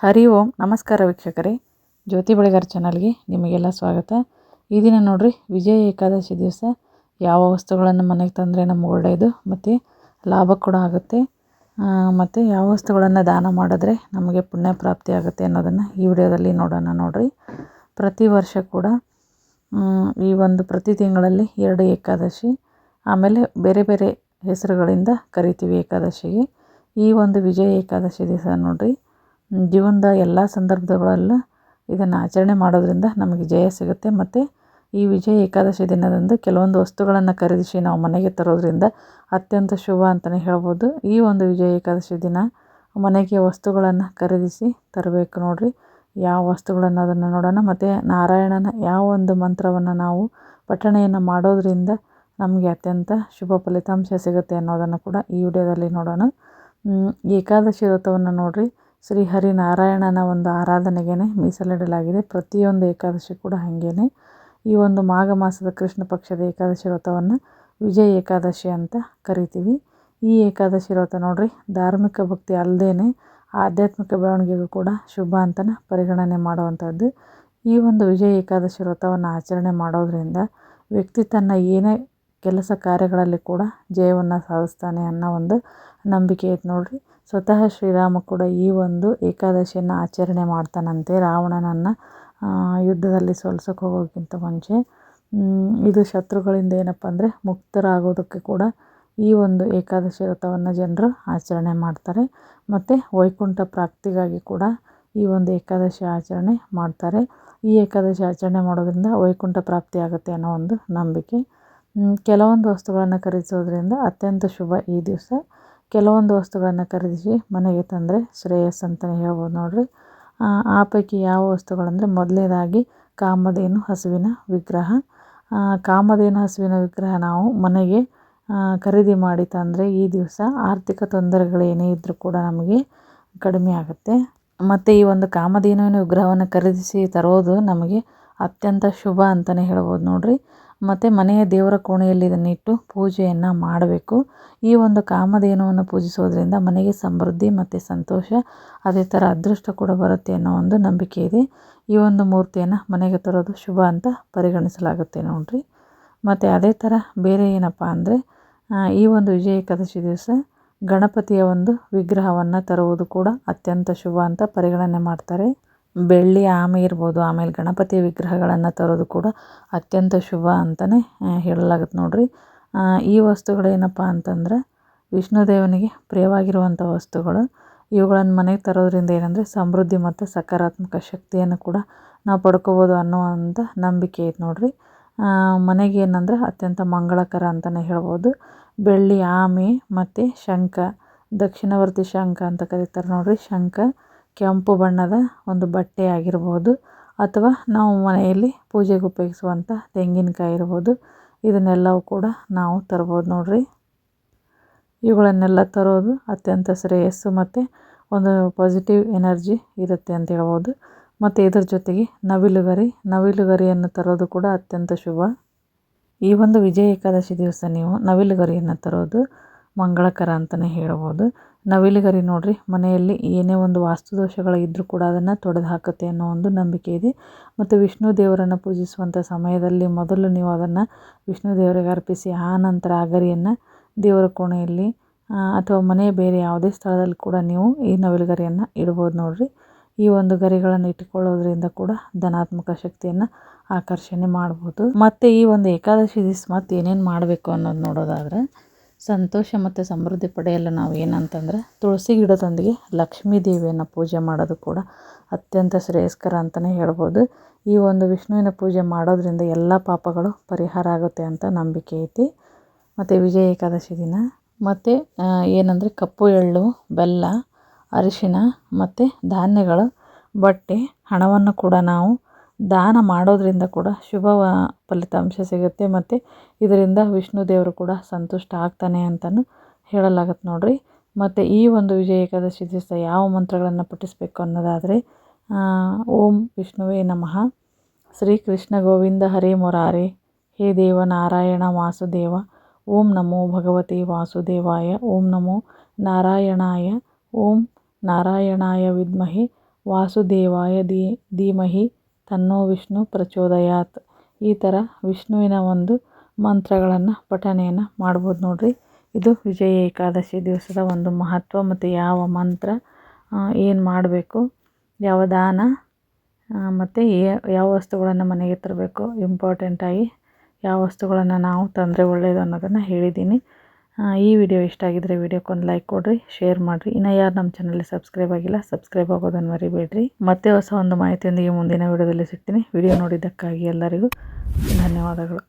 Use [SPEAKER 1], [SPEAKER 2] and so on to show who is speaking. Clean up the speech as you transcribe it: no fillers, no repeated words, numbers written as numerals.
[SPEAKER 1] ಹರಿ ಓಂ ನಮಸ್ಕಾರ ವೀಕ್ಷಕರೇ, ಜ್ಯೋತಿ ಬೆಳಗಾರ್ ಚಾನಲ್ಗೆ ನಿಮಗೆಲ್ಲ ಸ್ವಾಗತ. ಈ ದಿನ ನೋಡ್ರಿ, ವಿಜಯ ಏಕಾದಶಿ ದಿವಸ ಯಾವ ವಸ್ತುಗಳನ್ನು ಮನೆಗೆ ತಂದರೆ ನಮ್ಗೆ ಒಳ್ಳೆಯದು ಮತ್ತು ಲಾಭ ಕೂಡ ಆಗುತ್ತೆ, ಮತ್ತು ಯಾವ ವಸ್ತುಗಳನ್ನು ದಾನ ಮಾಡಿದ್ರೆ ನಮಗೆ ಪುಣ್ಯ ಪ್ರಾಪ್ತಿ ಆಗುತ್ತೆ ಅನ್ನೋದನ್ನು ಈ ವಿಡಿಯೋದಲ್ಲಿ ನೋಡೋಣ. ನೋಡ್ರಿ, ಪ್ರತಿ ವರ್ಷ ಕೂಡ ಈ ಒಂದು ಪ್ರತಿ ತಿಂಗಳಲ್ಲಿ 2 ಏಕಾದಶಿ, ಆಮೇಲೆ ಬೇರೆ ಬೇರೆ ಹೆಸರುಗಳಿಂದ ಕರಿತೀವಿ ಏಕಾದಶಿಗೆ. ಈ ಒಂದು ವಿಜಯ ಏಕಾದಶಿ ದಿವಸ ನೋಡ್ರಿ, ಜೀವನದ ಎಲ್ಲ ಸಂದರ್ಭಗಳಲ್ಲೂ ಇದನ್ನು ಆಚರಣೆ ಮಾಡೋದ್ರಿಂದ ನಮಗೆ ಜಯ ಸಿಗುತ್ತೆ. ಮತ್ತು ಈ ವಿಜಯ ಏಕಾದಶಿ ದಿನದಂದು ಕೆಲವೊಂದು ವಸ್ತುಗಳನ್ನು ಖರೀದಿಸಿ ನಾವು ಮನೆಗೆ ತರೋದ್ರಿಂದ ಅತ್ಯಂತ ಶುಭ ಅಂತಲೇ ಹೇಳ್ಬೋದು. ಈ ಒಂದು ವಿಜಯ ಏಕಾದಶಿ ದಿನ ಮನೆಗೆ ವಸ್ತುಗಳನ್ನು ಖರೀದಿಸಿ ತರಬೇಕು. ನೋಡ್ರಿ, ಯಾವ ವಸ್ತುಗಳನ್ನು ಅದನ್ನು ನೋಡೋಣ. ಮತ್ತು ನಾರಾಯಣನ ಯಾವ ಒಂದು ಮಂತ್ರವನ್ನು ನಾವು ಪಠಣೆಯನ್ನು ಮಾಡೋದ್ರಿಂದ ನಮಗೆ ಅತ್ಯಂತ ಶುಭ ಫಲಿತಾಂಶ ಸಿಗುತ್ತೆ ಅನ್ನೋದನ್ನು ಕೂಡ ಈ ವಿಡಿಯೋದಲ್ಲಿ ನೋಡೋಣ. ಏಕಾದಶಿ ವ್ರತವನ್ನು ನೋಡ್ರಿ, ಶ್ರೀ ಹರಿನಾರಾಯಣನ ಒಂದು ಆರಾಧನೆಗೆ ಮೀಸಲಿಡಲಾಗಿದೆ. ಪ್ರತಿಯೊಂದು ಏಕಾದಶಿ ಕೂಡ ಹಾಗೇನೆ. ಈ ಒಂದು ಮಾಘ ಮಾಸದ ಕೃಷ್ಣ ಪಕ್ಷದ ಏಕಾದಶಿ ವ್ರತವನ್ನು ವಿಜಯ ಏಕಾದಶಿ ಅಂತ ಕರಿತೀವಿ. ಈ ಏಕಾದಶಿ ವ್ರತ ನೋಡ್ರಿ, ಧಾರ್ಮಿಕ ಭಕ್ತಿ ಅಲ್ಲದೇ ಆಧ್ಯಾತ್ಮಿಕ ಬೆಳವಣಿಗೆಗೂ ಕೂಡ ಶುಭ ಅಂತಲೇ ಪರಿಗಣನೆ ಮಾಡುವಂಥದ್ದು. ಈ ಒಂದು ವಿಜಯ ಏಕಾದಶಿ ವ್ರತವನ್ನು ಆಚರಣೆ ಮಾಡೋದ್ರಿಂದ ವ್ಯಕ್ತಿ ತನ್ನ ಏನೇ ಕೆಲಸ ಕಾರ್ಯಗಳಲ್ಲಿ ಕೂಡ ಜಯವನ್ನು ಸಾಧಿಸ್ತಾನೆ ಅನ್ನೋ ಒಂದು ನಂಬಿಕೆ ಐತೆ. ನೋಡ್ರಿ, ಸ್ವತಃ ಶ್ರೀರಾಮ ಕೂಡ ಈ ಒಂದು ಏಕಾದಶಿಯನ್ನು ಆಚರಣೆ ಮಾಡ್ತಾನಂತೆ, ರಾವಣನನ್ನು ಯುದ್ಧದಲ್ಲಿ ಸೋಲ್ಸೋಕೆ ಹೋಗೋಕ್ಕಿಂತ ಮುಂಚೆ. ಇದು ಶತ್ರುಗಳಿಂದ ಏನಪ್ಪ ಅಂದರೆ ಮುಕ್ತರಾಗೋದಕ್ಕೆ ಕೂಡ ಈ ಒಂದು ಏಕಾದಶಿ ವ್ರತವನ್ನು ಜನರು ಆಚರಣೆ ಮಾಡ್ತಾರೆ. ಮತ್ತು ವೈಕುಂಠ ಪ್ರಾಪ್ತಿಗಾಗಿ ಕೂಡ ಈ ಒಂದು ಏಕಾದಶಿ ಆಚರಣೆ ಮಾಡ್ತಾರೆ. ಈ ಏಕಾದಶಿ ಆಚರಣೆ ಮಾಡೋದ್ರಿಂದ ವೈಕುಂಠ ಪ್ರಾಪ್ತಿ ಆಗುತ್ತೆ ಅನ್ನೋ ಒಂದು ನಂಬಿಕೆ. ಕೆಲವೊಂದು ವಸ್ತುಗಳನ್ನು ಖರೀದಿಸೋದ್ರಿಂದ ಅತ್ಯಂತ ಶುಭ ಈ ದಿವಸ. ಕೆಲವೊಂದು ವಸ್ತುಗಳನ್ನು ಖರೀದಿಸಿ ಮನೆಗೆ ತಂದರೆ ಶ್ರೇಯಸ್ ಅಂತಲೇ ಹೇಳ್ಬೋದು. ನೋಡ್ರಿ, ಆ ಪೈಕಿ ಯಾವ ವಸ್ತುಗಳಂದರೆ, ಮೊದಲನೇದಾಗಿ ಕಾಮಧೇನು ಹಸುವಿನ ವಿಗ್ರಹ. ಕಾಮಧೇನು ಹಸುವಿನ ವಿಗ್ರಹ ನಾವು ಮನೆಗೆ ಖರೀದಿ ಮಾಡಿ ತಂದರೆ ಈ ದಿವಸ ಆರ್ಥಿಕ ತೊಂದರೆಗಳೇನೇ ಇದ್ದರೂ ಕೂಡ ನಮಗೆ ಕಡಿಮೆ ಆಗುತ್ತೆ. ಮತ್ತು ಈ ಒಂದು ಕಾಮಧೇನುವಿನ ವಿಗ್ರಹವನ್ನು ಖರೀದಿಸಿ ತರೋದು ನಮಗೆ ಅತ್ಯಂತ ಶುಭ ಅಂತಲೇ ಹೇಳ್ಬೋದು. ನೋಡ್ರಿ, ಮತ್ತು ಮನೆಯ ದೇವರ ಕೋಣೆಯಲ್ಲಿ ಇದನ್ನಿಟ್ಟು ಪೂಜೆಯನ್ನು ಮಾಡಬೇಕು. ಈ ಒಂದು ಕಾಮಧೇನುವನ್ನು ಪೂಜಿಸೋದ್ರಿಂದ ಮನೆಗೆ ಸಮೃದ್ಧಿ ಮತ್ತು ಸಂತೋಷ, ಅದೇ ಥರ ಅದೃಷ್ಟ ಕೂಡ ಬರುತ್ತೆ ಅನ್ನೋ ಒಂದು ನಂಬಿಕೆ ಇದೆ. ಈ ಒಂದು ಮೂರ್ತಿಯನ್ನು ಮನೆಗೆ ತರೋದು ಶುಭ ಅಂತ ಪರಿಗಣಿಸಲಾಗುತ್ತೆ. ನೋಡ್ರಿ, ಮತ್ತು ಅದೇ ಥರ ಬೇರೆ ಏನಪ್ಪ ಅಂದರೆ, ಈ ಒಂದು ವಿಜಯ ಏಕಾದಶಿ ದಿವಸ ಗಣಪತಿಯ ಒಂದು ವಿಗ್ರಹವನ್ನು ತರುವುದು ಕೂಡ ಅತ್ಯಂತ ಶುಭ ಅಂತ ಪರಿಗಣನೆ ಮಾಡ್ತಾರೆ. ಬೆಳ್ಳಿ ಆಮೆ ಇರ್ಬೋದು, ಆಮೇಲೆ ಗಣಪತಿಯ ವಿಗ್ರಹಗಳನ್ನು ತರೋದು ಕೂಡ ಅತ್ಯಂತ ಶುಭ ಅಂತಲೇ ಹೇಳಲಾಗುತ್ತೆ. ನೋಡ್ರಿ, ಈ ವಸ್ತುಗಳೇನಪ್ಪ ಅಂತಂದ್ರೆ ವಿಷ್ಣು ದೇವನಿಗೆ ಪ್ರಿಯವಾಗಿರುವಂಥ ವಸ್ತುಗಳು. ಇವುಗಳನ್ನು ಮನೆಗೆ ತರೋದ್ರಿಂದ ಏನಂದರೆ ಸಮೃದ್ಧಿ ಮತ್ತು ಸಕಾರಾತ್ಮಕ ಶಕ್ತಿಯನ್ನು ಕೂಡ ನಾವು ಪಡ್ಕೋಬೋದು ಅನ್ನುವಂಥ ನಂಬಿಕೆ ಐತೆ. ನೋಡ್ರಿ, ಮನೆಗೆ ಏನಂದ್ರೆ ಅತ್ಯಂತ ಮಂಗಳಕರ ಅಂತಲೇ ಹೇಳ್ಬೋದು. ಬೆಳ್ಳಿ ಆಮೆ ಮತ್ತು ಶಂಖ, ದಕ್ಷಿಣವರ್ತಿ ಶಂಖ ಅಂತ ಕರೀತಾರೆ. ನೋಡ್ರಿ, ಶಂಖ ಕೆಂಪು ಬಣ್ಣದ ಒಂದು ಬಟ್ಟೆ ಆಗಿರ್ಬೋದು, ಅಥವಾ ನಾವು ಮನೆಯಲ್ಲಿ ಪೂಜೆಗೆ ಉಪಯೋಗಿಸುವಂಥ ತೆಂಗಿನಕಾಯಿ ಇರ್ಬೋದು, ಇದನ್ನೆಲ್ಲವೂ ಕೂಡ ನಾವು ತರ್ಬೋದು. ನೋಡ್ರಿ, ಇವುಗಳನ್ನೆಲ್ಲ ತರೋದು ಅತ್ಯಂತ ಶ್ರೇಯಸ್ಸು ಮತ್ತು ಒಂದು ಪಾಸಿಟಿವ್ ಎನರ್ಜಿ ಇರುತ್ತೆ ಅಂತ ಹೇಳ್ಬೋದು. ಮತ್ತು ಇದರ ಜೊತೆಗೆ ನವಿಲುಗರಿಯನ್ನು ತರೋದು ಕೂಡ ಅತ್ಯಂತ ಶುಭ. ಈ ಒಂದು ವಿಜಯ ಏಕಾದಶಿ ದಿವಸ ನೀವು ನವಿಲುಗರಿಯನ್ನು ತರೋದು ಮಂಗಳಕರ ಅಂತಲೇ ಹೇಳ್ಬೋದು. ನವಿಲುಗರಿ ನೋಡ್ರಿ, ಮನೆಯಲ್ಲಿ ಏನೇ ಒಂದು ವಾಸ್ತುದೋಷಗಳು ಇದ್ದರೂ ಕೂಡ ಅದನ್ನು ತೊಡೆದು ಹಾಕುತ್ತೆ ಅನ್ನೋ ಒಂದು ನಂಬಿಕೆ ಇದೆ. ಮತ್ತು ವಿಷ್ಣು ದೇವರನ್ನು ಪೂಜಿಸುವಂಥ ಸಮಯದಲ್ಲಿ ಮೊದಲು ನೀವು ಅದನ್ನು ವಿಷ್ಣು ದೇವರಿಗೆ ಅರ್ಪಿಸಿ, ಆ ನಂತರ ಆ ಗರಿಯನ್ನು ದೇವರ ಕೋಣೆಯಲ್ಲಿ ಅಥವಾ ಮನೆಯ ಬೇರೆ ಯಾವುದೇ ಸ್ಥಳದಲ್ಲಿ ಕೂಡ ನೀವು ಈ ನವಿಲುಗರಿಯನ್ನು ಇಡ್ಬೋದು. ನೋಡ್ರಿ, ಈ ಒಂದು ಗರಿಗಳನ್ನು ಇಟ್ಟುಕೊಳ್ಳೋದ್ರಿಂದ ಕೂಡ ಧನಾತ್ಮಕ ಶಕ್ತಿಯನ್ನು ಆಕರ್ಷಣೆ ಮಾಡ್ಬೋದು. ಮತ್ತು ಈ ಒಂದು ಏಕಾದಶಿ ದಿವಸ ಮತ್ತೆ ಏನೇನು ಮಾಡಬೇಕು ಅನ್ನೋದು ನೋಡೋದಾದರೆ, ಸಂತೋಷ ಮತ್ತು ಸಮೃದ್ಧಿ ಪಡೆಯಲು ನಾವು ಏನಂತಂದರೆ ತುಳಸಿ ಗಿಡದೊಂದಿಗೆ ಲಕ್ಷ್ಮೀ ದೇವಿಯನ್ನು ಪೂಜೆ ಮಾಡೋದು ಕೂಡ ಅತ್ಯಂತ ಶ್ರೇಯಸ್ಕರ ಅಂತಲೇ ಹೇಳ್ಬೋದು. ಈ ಒಂದು ವಿಷ್ಣುವಿನ ಪೂಜೆ ಮಾಡೋದ್ರಿಂದ ಎಲ್ಲ ಪಾಪಗಳು ಪರಿಹಾರ ಆಗುತ್ತೆ ಅಂತ ನಂಬಿಕೆ ಐತಿ. ಮತ್ತು ವಿಜಯ ಏಕಾದಶಿ ದಿನ ಮತ್ತು ಏನಂದರೆ ಕಪ್ಪು ಎಳ್ಳು, ಬೆಲ್ಲ, ಅರಿಶಿಣ ಮತ್ತು ಧಾನ್ಯಗಳು, ಬಟ್ಟೆ, ಹಣವನ್ನು ಕೂಡ ನಾವು ದಾನ ಮಾಡೋದ್ರಿಂದ ಕೂಡ ಶುಭ ಫಲಿತಾಂಶ ಸಿಗುತ್ತೆ. ಮತ್ತು ಇದರಿಂದ ವಿಷ್ಣು ದೇವರು ಕೂಡ ಸಂತುಷ್ಟ ಆಗ್ತಾನೆ ಅಂತಲೂ ಹೇಳಲಾಗುತ್ತೆ. ನೋಡ್ರಿ, ಮತ್ತು ಈ ಒಂದು ವಿಜಯ ಏಕಾದಶಿ ದಿವಸ ಯಾವ ಮಂತ್ರಗಳನ್ನು ಪಠಿಸಬೇಕು ಅನ್ನೋದಾದರೆ, ಓಂ ವಿಷ್ಣುವೇ ನಮಃ, ಶ್ರೀ ಕೃಷ್ಣ ಗೋವಿಂದ ಹರೇ ಮುರಾರೇ, ಹೇ ದೇವ ನಾರಾಯಣ ವಾಸುದೇವ, ಓಂ ನಮೋ ಭಗವತೆ ವಾಸುದೇವಾಯ, ಓಂ ನಮೋ ನಾರಾಯಣಾಯ, ಓಂ ನಾರಾಯಣಾಯ ವಿದ್ಮಹೆ, ವಾಸುದೇವಾಯ ಧೀಮಹಿ ತನ್ನೋ ವಿಷ್ಣು ಪ್ರಚೋದಯಾತ್. ಈ ಥರ ವಿಷ್ಣುವಿನ ಒಂದು ಮಂತ್ರಗಳನ್ನು ಪಠಣೆಯನ್ನು ಮಾಡ್ಬೋದು ನೋಡ್ರಿ. ಇದು ವಿಜಯ ಏಕಾದಶಿ ದಿವಸದ ಒಂದು ಮಹತ್ವ ಮತ್ತು ಯಾವ ಮಂತ್ರ ಏನು ಮಾಡಬೇಕು, ಯಾವ ದಾನ ಮತ್ತು ಯಾವ ವಸ್ತುಗಳನ್ನು ಮನೆಗೆ ತರಬೇಕು, ಇಂಪಾರ್ಟೆಂಟಾಗಿ ಯಾವ ವಸ್ತುಗಳನ್ನು ನಾವು ತಂದರೆ ಒಳ್ಳೆಯದು ಅನ್ನೋದನ್ನು ಹೇಳಿದ್ದೀನಿ. ಈ ವಿಡಿಯೋ ಇಷ್ಟ ಆಗಿದ್ದರೆ ವಿಡಿಯೋಕ್ಕೊಂದು ಲೈಕ್ ಕೊಡಿರಿ, ಶೇರ್ ಮಾಡಿರಿ. ಇನ್ನು ಯಾರು ನಮ್ಮ ಚಾನಲ್ಗೆ ಸಬ್ಸ್ಕ್ರೈಬ್ ಆಗಿಲ್ಲ ಸಬ್ಸ್ಕ್ರೈಬ್ ಆಗೋದನ್ನು ಮರಿಬೇಡ್ರಿ. ಮತ್ತೆ ಹೊಸ ಒಂದು ಮಾಹಿತಿಯೊಂದಿಗೆ ಮುಂದಿನ ವಿಡಿಯೋದಲ್ಲಿ ಸಿಗ್ತೀನಿ. ವಿಡಿಯೋ ನೋಡಿದ್ದಕ್ಕಾಗಿ ಎಲ್ಲರಿಗೂ ಧನ್ಯವಾದಗಳು.